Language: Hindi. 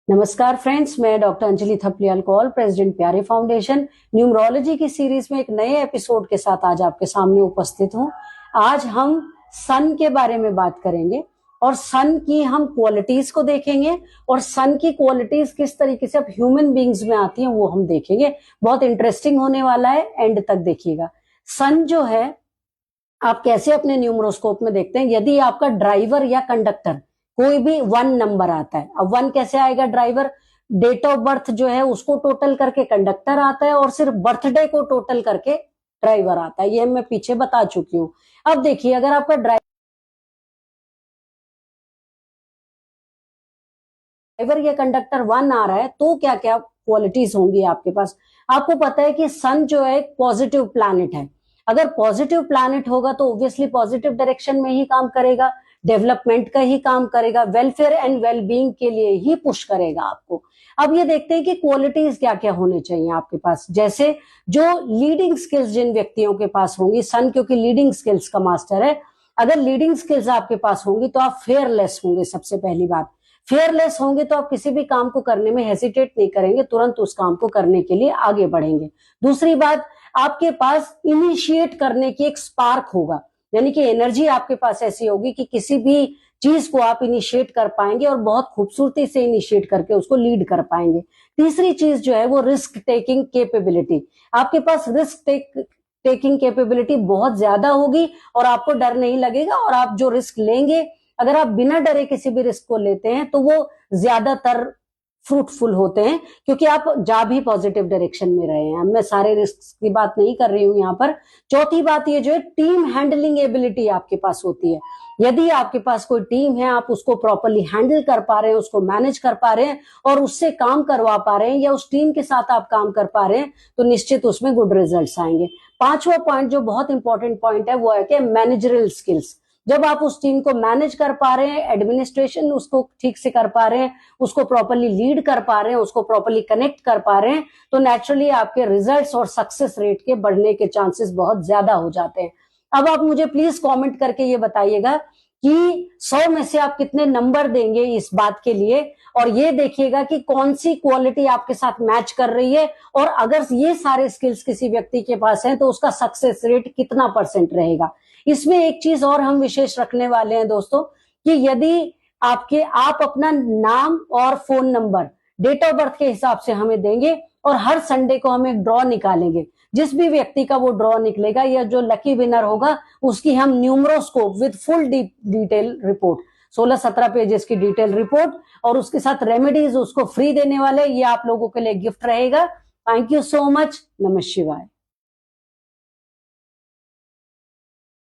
नमस्कार फ्रेंड्स, मैं डॉक्टर अंजलि थपलियाल कौल, प्रेसिडेंट प्यारे फाउंडेशन, न्यूमरोलॉजी की सीरीज में एक नए एपिसोड के साथ आज आपके सामने उपस्थित हूं। आज हम सन के बारे में बात करेंगे और सन की हम क्वालिटीज को देखेंगे और सन की क्वालिटीज किस तरीके से अब ह्यूमन बींग्स में आती हैं वो हम देखेंगे। बहुत इंटरेस्टिंग होने वाला है, एंड तक देखिएगा। सन जो है आप कैसे अपने न्यूमरोस्कोप में देखते हैं। यदि आपका ड्राइवर या कंडक्टर कोई भी 1 नंबर आता है, अब 1 कैसे आएगा? ड्राइवर डेट ऑफ बर्थ जो है उसको टोटल करके कंडक्टर आता है और सिर्फ बर्थडे को टोटल करके ड्राइवर आता है। ये मैं पीछे बता चुकी हूं। अब देखिए, अगर आपका ड्राइवर या कंडक्टर 1 आ रहा है तो क्या क्या क्वालिटीज होंगी आपके पास। आपको पता है कि सन जो है एक पॉजिटिव प्लैनेट है। अगर पॉजिटिव प्लैनेट होगा तो ऑब्वियसली पॉजिटिव डायरेक्शन में ही काम करेगा, डेवलपमेंट का ही काम करेगा, वेलफेयर एंड वेलबींग के लिए ही पुश करेगा आपको। अब ये देखते हैं कि क्वालिटीज क्या क्या होने चाहिए आपके पास। जैसे जो लीडिंग स्किल्स जिन व्यक्तियों के पास होंगी, सन क्योंकि लीडिंग स्किल्स का मास्टर है, अगर लीडिंग स्किल्स आपके पास होंगी तो आप फेयरलेस होंगे। सबसे पहली बात, फेयरलेस होंगे तो आप किसी भी काम को करने में हेसिटेट नहीं करेंगे, तुरंत उस काम को करने के लिए आगे बढ़ेंगे। दूसरी बात, आपके पास इनिशिएट करने की एक स्पार्क होगा, यानी कि एनर्जी आपके पास ऐसी होगी कि किसी भी चीज को आप इनिशिएट कर पाएंगे और बहुत खूबसूरती से इनिशिएट करके उसको लीड कर पाएंगे। तीसरी चीज जो है वो रिस्क टेकिंग कैपेबिलिटी। आपके पास रिस्क टेकिंग कैपेबिलिटी बहुत ज्यादा होगी और आपको डर नहीं लगेगा, और आप जो रिस्क लेंगे, अगर आप बिना डरे किसी भी रिस्क को लेते हैं तो वो ज्यादातर फ्रूटफुल होते हैं, क्योंकि आप जा भी पॉजिटिव डायरेक्शन में रहे हैं। मैं सारे रिस्क की बात नहीं कर रही हूं यहाँ पर। चौथी बात ये जो है, टीम हैंडलिंग एबिलिटी आपके पास होती है। यदि आपके पास कोई टीम है, आप उसको प्रॉपरली हैंडल कर पा रहे हैं, उसको मैनेज कर पा रहे हैं और उससे काम करवा पा रहे हैं, या उस टीम के साथ आप काम कर पा रहे हैं, तो निश्चित उसमें गुड रिजल्ट्स आएंगे। पांचवा पॉइंट जो बहुत इंपॉर्टेंट पॉइंट है वो है कि मैनेजरल स्किल्स। जब आप उस टीम को मैनेज कर पा रहे हैं, एडमिनिस्ट्रेशन उसको ठीक से कर पा रहे हैं, उसको प्रॉपरली लीड कर पा रहे हैं, उसको प्रॉपरली कनेक्ट कर पा रहे हैं, तो नेचुरली आपके रिजल्ट्स और सक्सेस रेट के बढ़ने के चांसेस बहुत ज्यादा हो जाते हैं। अब आप मुझे प्लीज कमेंट करके ये बताइएगा कि 100 में से आप कितने नंबर देंगे इस बात के लिए, और ये देखिएगा कि कौन सी क्वालिटी आपके साथ मैच कर रही है, और अगर ये सारे स्किल्स किसी व्यक्ति के पास हैं तो उसका सक्सेस रेट कितना % रहेगा। इसमें एक चीज और हम विशेष रखने वाले हैं दोस्तों, कि यदि आप अपना नाम और phone number date of birth के हिसाब से हमें देंगे, और हर संडे को हम एक ड्रॉ निकालेंगे। जिस भी व्यक्ति का वो ड्रॉ निकलेगा या जो लकी विनर होगा, उसकी हम Numeroscope with full detail report, 16-17 pages की डिटेल रिपोर्ट और उसके साथ रेमेडीज उसको फ्री देने वाले, ये आप लोगों के लिए गिफ्ट रहेगा। Thank you so much. नमः शिवाय।